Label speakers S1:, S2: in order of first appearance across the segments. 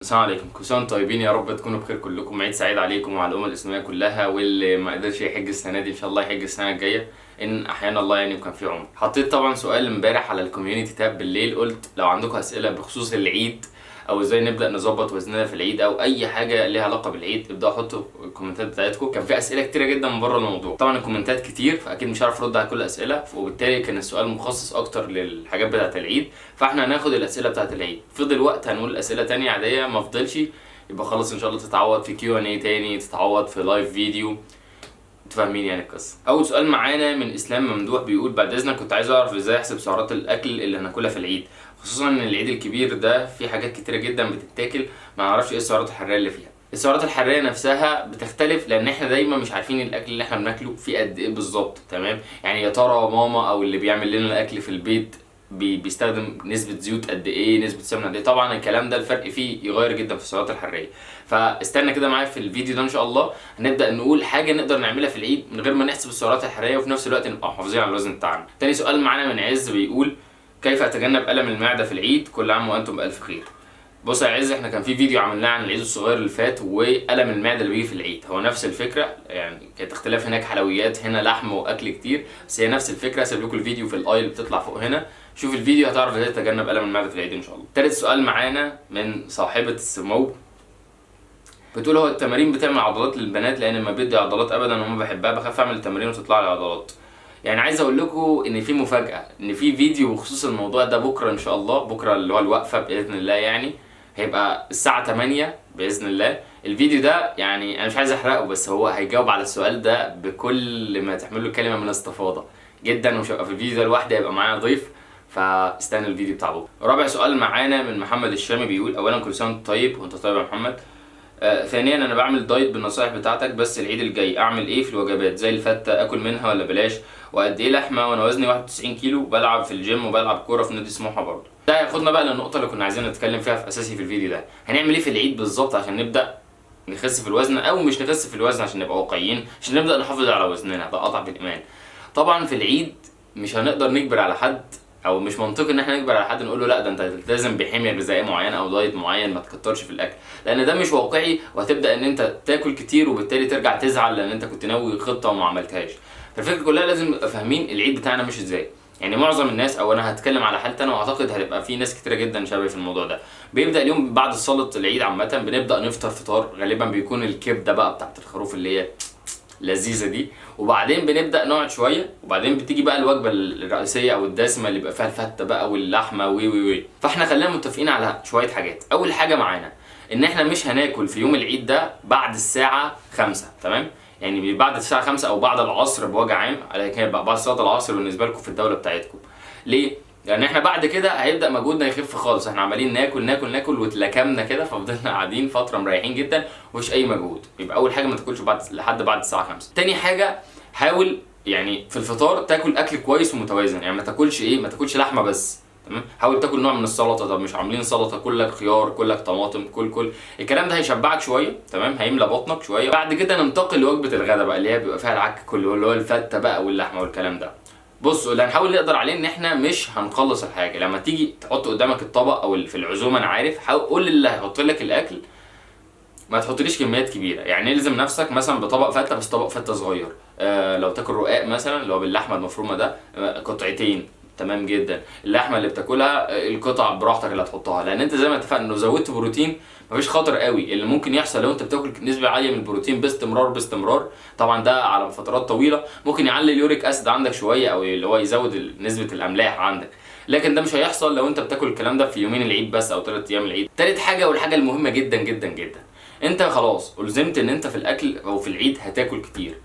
S1: السلام عليكم، كل سنه وانتم طيبين. يا رب تكونوا بخير كلكم. عيد سعيد عليكم وعلى الامه الاسلاميه كلها، واللي ما قدرش يحج السنه دي ان شاء الله يحج السنه الجايه ان احيانا الله يعني وكان في عمر. حطيت طبعا سؤال امبارح على الكوميونتي تاب بالليل، قلت لو عندكم اسئله بخصوص العيد او ازاي نبدا نظبط وزننا في العيد او اي حاجه ليها علاقه بالعيد، ابداوا حطوا الكومنتات بتاعتكم. كان في اسئله كتيره جدا من بره الموضوع، طبعا الكومنتات كتير فاكيد مش هعرف ارد على كل الاسئله، وبالتالي كان السؤال مخصص اكتر للحاجات بتاعه العيد، فاحنا هناخد الاسئله بتاعه العيد. فضل وقت هنقول اسئله تانية عاديه، ما فضلش يبقى خلاص ان شاء الله تتعوض في كيو ان اي تاني، تتعوض في لايف فيديو. انتوا فاهمين يعني القصه. اول سؤال معانا من اسلام ممدوح بيقول بعد اذنك كنت عايز اعرف ازاي احسب سعرات الاكل اللي هناكلها في العيد، خصوصا ان العيد الكبير ده فيه حاجات كتيره جدا بتتاكل، ما نعرفش ايه السعرات الحراريه اللي فيها. السعرات الحراريه نفسها بتختلف لان احنا دايما مش عارفين الاكل اللي احنا بناكله فيه قد ايه بالظبط، تمام؟ يعني يا ترى ماما او اللي بيعمل لنا الاكل في البيت بيستخدم نسبة زيوت قد ايه، نسبة سمنة قد ايه؟ طبعا الكلام ده الفرق فيه يغير جدا في السعرات الحرارية. فاستنى كده معايا في الفيديو ده ان شاء الله هنبدأ نقول حاجة نقدر نعملها في العيد من غير ما نحسب السعرات الحرارية، وفي نفس الوقت نبقى محافظين على الوزن بتاعنا. تاني سؤال معانا من عز بيقول كيف اتجنب ألم المعدة في العيد؟ كل عام وانتم بألف خير. بص يا عز، احنا كان في فيديو عملناه عن العيد الصغير اللي فات والم المعده اللي بيجي في العيد، هو نفس الفكره، يعني كانت اختلاف هناك حلويات هنا لحم واكل كتير، بس هي نفس الفكره. هسيب لكم الفيديو في الاي اللي بتطلع فوق هنا، شوف الفيديو هتعرف ازاي تتجنب الم المعده في العيد ان شاء الله. تالت سؤال معانا من صاحبه السمو، بتقول هو التمارين بتعمل عضلات للبنات؟ لان ما بدي عضلات ابدا وما بحبها، بخاف اعمل التمارين وتطلع لي عضلات. يعني عايز اقول لكم ان في مفاجاه، ان في فيديو بخصوص الموضوع ده بكره ان شاء الله، بكره اللي هو الوقفه باذن الله، يعني هيبقى الساعه 8 باذن الله. الفيديو ده يعني انا مش عايز احرقه، بس هو هيجاوب على السؤال ده بكل ما تحمله الكلمه من استفاضه جدا، ومش هيبقى في الفيديو ده لوحدي، هيبقى معايا ضيف، فاستنى الفيديو بتاع بكره. رابع سؤال معانا من محمد الشامي بيقول اولا كل سنه وانت طيب. وانت طيب يا محمد. ثانيا انا بعمل دايت بالنصائح بتاعتك، بس العيد الجاي اعمل ايه في الوجبات؟ زي الفته اكل منها ولا بلاش؟ وقد ايه لحمه؟ وانا وزني 91 كيلو، بلعب في الجيم وبلعب كوره في نادي سموحه برضه. ده هياخدنا بقى للنقطه اللي كنا عايزين نتكلم فيها في اساسي في الفيديو ده، هنعمل ايه في العيد بالظبط عشان نبدا نخس في الوزن، او مش نخس في الوزن عشان نبقى واقعيين، عشان نبدا نحافظ على وزننا، ده قطع في الايمان. طبعا في العيد مش هنقدر نجبر على حد، او مش منطقي ان احنا نجبر على حد نقول له لا ده انت تلتزم بحميه غذائيه معينه او دايت معين، ما تكترش في الاكل، لان ده مش واقعي، وهتبدا ان انت تاكل كتير وبالتالي ترجع تزعل لان انت كنت ناوي خطه وما عملتهاش. فالفكره كلها لازم نبقى فاهمين العيد بتاعنا مش ازاي. يعني معظم الناس، او انا هتكلم على حالتي انا واعتقد هتبقى في ناس كتيره جدا شبهي في الموضوع ده، بيبدا اليوم بعد صلاه العيد عامه بنبدا نفطر فطار، غالبا بيكون الكبده بقى بتاعت الخروف اللي هي لذيذه دي، وبعدين بنبدا نقعد شويه، وبعدين بتيجي بقى الوجبه الرئيسيه او الدسمه اللي بيبقى فيها الفته بقى واللحمه وي. فاحنا خلينا متفقين على شويه حاجات. اول حاجه معانا ان احنا مش هناكل في يوم العيد ده بعد الساعه 5، تمام؟ يعني بعد الساعه 5 او بعد العصر بوجه عام، على كده بقى بعد صلاه العصر بالنسبه لكم في الدوله بتاعتكم. ليه؟ لان احنا بعد كده هيبدا مجهودنا يخف خالص، احنا عمالين ناكل ناكل ناكل واتلكمنا كده، ففضلنا قاعدين فتره مريحين جدا ومفيش اي مجهود. يبقى اول حاجه ما تاكلش لحد بعد الساعه 5. تاني حاجه حاول يعني في الفطار تاكل اكل كويس ومتوازن، يعني ما تاكلش ما تاكلش لحمه بس، تمام؟ حاول تاكل نوع من السلطه، طب مش عاملين سلطه كل لك خيار كل لك طماطم كل الكلام ده هيشبعك شويه، تمام؟ هيملى بطنك شويه. بعد كده ننتقل لوجبه الغداء بقى اللي هي بيبقى فيها العك كله، اللي هو الفته بقى واللحمه والكلام ده. بصوا اللي هنحاول نقدر عليه ان احنا مش هنخلص الحاجه، لما تيجي تحط قدامك الطبق او في العزومه انا عارف، حاول قول اللي هيحط لك الاكل ما تحطليش كميات كبيره، يعني الزم نفسك مثلا بطبق فته، بس طبق فته صغير. لو تاكل رقاق مثلا اللي هو باللحمه المفرومه ده، قطعتين تمام جدا. اللحمه اللي بتاكلها القطع براحتك اللي هتحطها، لان انت زي ما اتفقنا لو زودت بروتين مفيش خطر قوي. اللي ممكن يحصل لو انت بتاكل نسبه عاليه من البروتين باستمرار، طبعا ده على فترات طويله، ممكن يعلي اليوريك اسيد عندك شويه، او اللي هو يزود نسبه الاملاح عندك، لكن ده مش هيحصل لو انت بتاكل الكلام ده في يومين العيد بس او 3 ايام العيد. تالت حاجه والحاجه المهمه جدا جدا جدا، انت خلاص الزمت ان انت في الاكل او في العيد هتاكل كتير.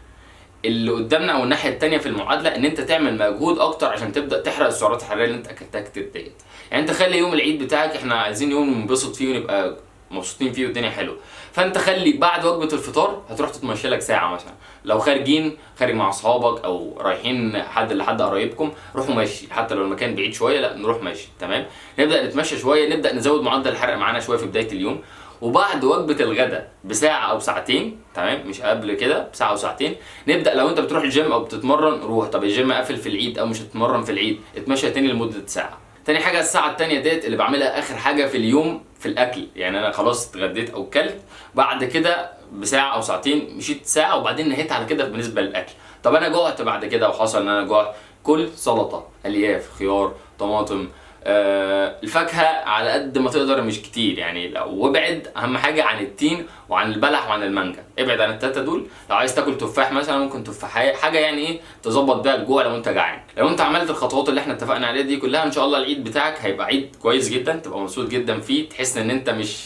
S1: اللي قدامنا او الناحيه الثانيه في المعادله ان انت تعمل مجهود اكتر عشان تبدا تحرق السعرات الحراريه اللي انت اكلتها كتير ديت. يعني انت خلي يوم العيد بتاعك، احنا عايزين يوم ننبسط فيه ونبقى مبسوطين فيه والدنيا حلوه، فانت خلي بعد وجبه الفطار هتروح تتمشى لك ساعه مثلا، لو خارج مع اصحابك او رايحين لحد قرايبكم، روحوا ماشي، حتى لو المكان بعيد شويه لا نروح ماشي، تمام؟ نبدا نتمشى شويه، نبدا نزود معدل الحرق معانا شويه في بدايه اليوم، وبعد وجبه الغداء بساعه او ساعتين، تمام؟ مش قبل كده، بساعه او ساعتين نبدا. لو انت بتروح الجيم او بتتمرن روح، طب الجيم قافل في العيد او مش هتتمرن في العيد، اتمشى تاني لمده ساعه. تاني حاجه الساعه التانيه ديت اللي بعملها اخر حاجه في اليوم في الاكل. يعني انا خلاص اتغديت او كلت، بعد كده بساعه او ساعتين مشيت ساعه وبعدين نهيت على كده بالنسبه للاكل. طب انا جوعت بعد كده وحصل ان انا جوعت، كل سلطه، الياف، خيار، طماطم، الفاكهه على قد ما تقدر مش كتير يعني. وابعد اهم حاجه عن التين وعن البلح وعن المانجا، ابعد عن التلاته دول. لو عايز تاكل تفاح مثلا ممكن تفاحيه، حاجه يعني ايه تظبط بيها الجوع لو انت جعان. لو انت عملت الخطوات اللي احنا اتفقنا عليها دي كلها ان شاء الله العيد بتاعك هيبقى عيد كويس جدا، تبقى مبسوط جدا فيه، تحس ان انت مش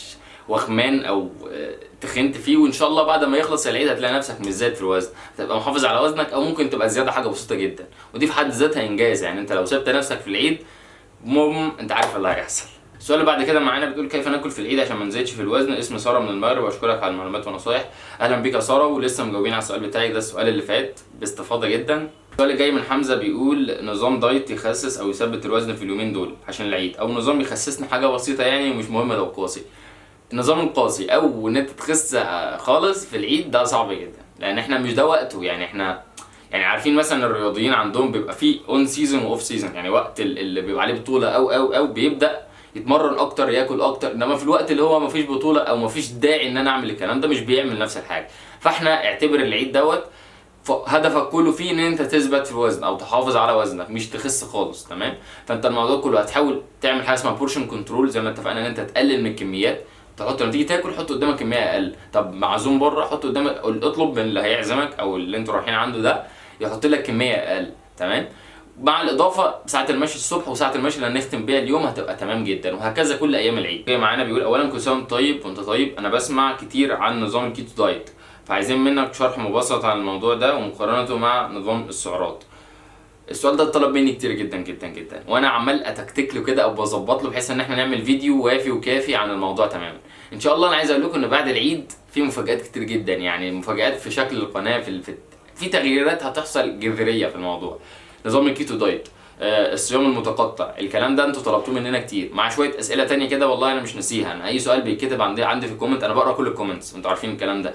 S1: وخمان او تخنت فيه. وان شاء الله بعد ما يخلص العيد هتلاقي نفسك مش زايد في الوزن، هتبقى محافظ على وزنك او ممكن تبقى زياده حاجه بسيطه جدا، ودي في حد ذاتها انجاز. يعني انت لو سبت نفسك في العيد انت عارف اللي هيحصل. السؤال اللي بعد كده معانا بتقول كيف ناكل في العيد عشان ما نزيدش في الوزن. اسم ساره من المغرب، واشكرك على المعلومات والنصايح. اهلا بيك يا ساره، ولسه مجاوبين على السؤال بتاعك ده السؤال اللي فات باستفاضه جدا. السؤال اللي جاي من حمزه بيقول نظام دايت يخسس او يثبت الوزن في اليومين دول عشان العيد، او نظام يخسسني حاجه بسيطه يعني ومش مهم لو قاسي. النظام القاسي او ان انت تخس خالص في العيد ده صعب جدا، لان احنا مش ده وقته. يعني احنا يعني عارفين مثلا الرياضيين عندهم بيبقى فيه اون سيزون واوف سيزون، يعني وقت اللي بيبقى عليه بطوله او بيبدا يتمرن اكتر ياكل اكتر، انما في الوقت اللي هو مفيش بطوله او مفيش داعي ان انا اعمل الكلام ده مش بيعمل نفس الحاجه. فاحنا اعتبر العيد هدفك كله فيه ان انت تثبت في الوزن او تحافظ على وزنك، مش تخس خالص. تمام؟ فانت الموضوع كله هتحاول تعمل حاجه اسمها بورشن كنترول، زي ما اتفقنا ان انت تقلل من الكميات. تحط لما تيجي تاكل حط قدامك كميه اقل. طب معزوم بره حط قدامك، اطلب من اللي هيعزمك او اللي انتوا رايحين عنده ده يحط لك كميه اقل. تمام؟ مع الاضافه ساعه المشي الصبح وساعه المشي اللي هنختم بيها اليوم هتبقى تمام جدا، وهكذا كل ايام العيد. جاي معانا بيقول اولا كل سنه وانت طيب وانت طيب، انا بسمع كتير عن نظام الكيتو دايت، فعايزين منك شرح مبسط عن الموضوع ده ومقارنته مع نظام السعرات. السؤال ده اتطلب مني كتير جدا جدا جدا، وانا عمال اتكتك له كده او بظبط له بحيث ان احنا نعمل فيديو وافي وكافي عن الموضوع تماما. ان شاء الله انا عايز اقول لكم ان بعد العيد في مفاجآت كتير جدا، يعني مفاجآت في شكل القناه، في تغييرات هتحصل جذريه في الموضوع. نظام الكيتو دايت، الصيام المتقطع، الكلام ده انتوا طلبتوه مننا كتير، مع شويه اسئله تانية كده والله انا مش ناسيها. انا اي سؤال بيتكتب عندي في الكومنت انا بقرا كل الكومنتس، انتوا عارفين الكلام ده.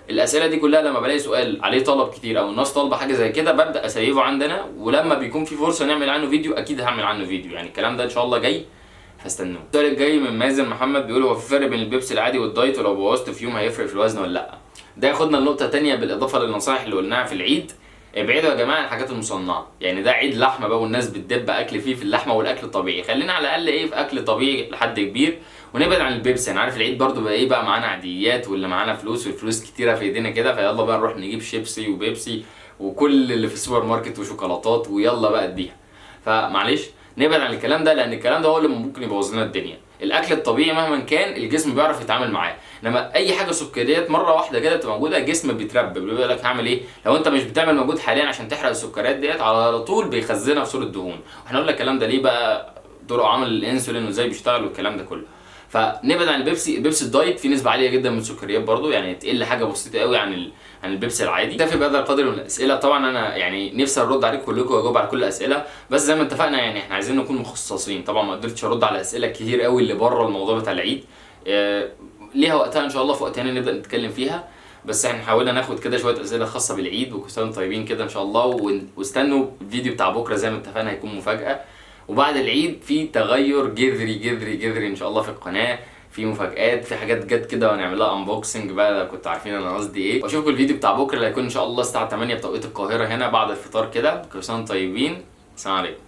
S1: الاسئله دي كلها لما بلاقي سؤال عليه طلب كتير او الناس طالبه حاجه زي كده ببدا اسيفه عندنا، ولما بيكون في فرصه نعمل عنه فيديو اكيد هعمل عنه فيديو. يعني الكلام ده ان شاء الله جاي، فاستنوه. السؤال الجاي من مازن محمد بيقول هو في فرق بين البيبسي العادي والدايت، ولو بوظت في يوم هيفرق في الوزن ولا لا؟ ده ياخدنا لنقطه تانية بالاضافه للنصائح اللي قلناها في العيد. ابعدوا يا جماعه عن الحاجات المصنعه، يعني ده عيد لحمه بقى والناس بتدب اكل فيه في اللحمه والاكل الطبيعي، خلينا على الاقل ايه في اكل طبيعي لحد كبير، ونبعد عن البيبسي. انا عارف العيد برضو بقى ايه بقى معانا عاديات واللي معانا فلوس والفلوس كتيره في ايدينا كده، فيلا بقى نروح نجيب شيبسي وبيبسي وكل اللي في السوبر ماركت وشوكولاتات ويلا بقى اديها. فمعلش نبعد عن الكلام ده، لان الكلام ده هو اللي ممكن يبوظ لنا الدنيا. الاكل الطبيعي مهما كان الجسم بيعرف يتعامل معاه، انما اي حاجه سكريات مره واحده كده تبقى موجوده الجسم بيتربى، بيقول لك هعمل ايه لو انت مش بتعمل مجهود حاليا عشان تحرق السكريات ديت، على طول بيخزنها في صوره دهون. واحنا قلنا الكلام ده ليه بقى، طرق عمل الانسولين وازاي بيشتغل والكلام ده كله. فنبعد عن البيبسي الدايت فيه نسبه عاليه جدا من السكريات برضو، يعني تقل حاجه بسيطه قوي عن البيبسي العادي. اكتفي بهذا القدر من الاسئله. طبعا انا يعني نفسي ارد عليكم كلكم واجاوب على كل الاسئله، بس زي ما اتفقنا يعني احنا عايزين نكون مخصصين. طبعا ما قدرتش ارد على اسئله كتير قوي اللي بره الموضوع بتاع العيد، ليها وقتها ان شاء الله في وقت تاني نبدا نتكلم فيها. بس احنا حاولنا ناخد كده شويه اسئله خاصه بالعيد وكل سنه طيبين كده ان شاء الله. واستنوا الفيديو بتاع بكره زي ما اتفقنا هيكون مفاجاه. وبعد العيد في تغير جذري جذري جذري ان شاء الله في القناه، في مفاجآت، في حاجات جت كده وهنعملها انبوكسنج بقى لو كنتوا عارفين انا قصدي ايه. واشوفكم الفيديو بتاع بكره اللي هيكون ان شاء الله الساعه 8 بتوقيت القاهره هنا بعد الفطار كده. كل سنه طيبين، السلام عليكم.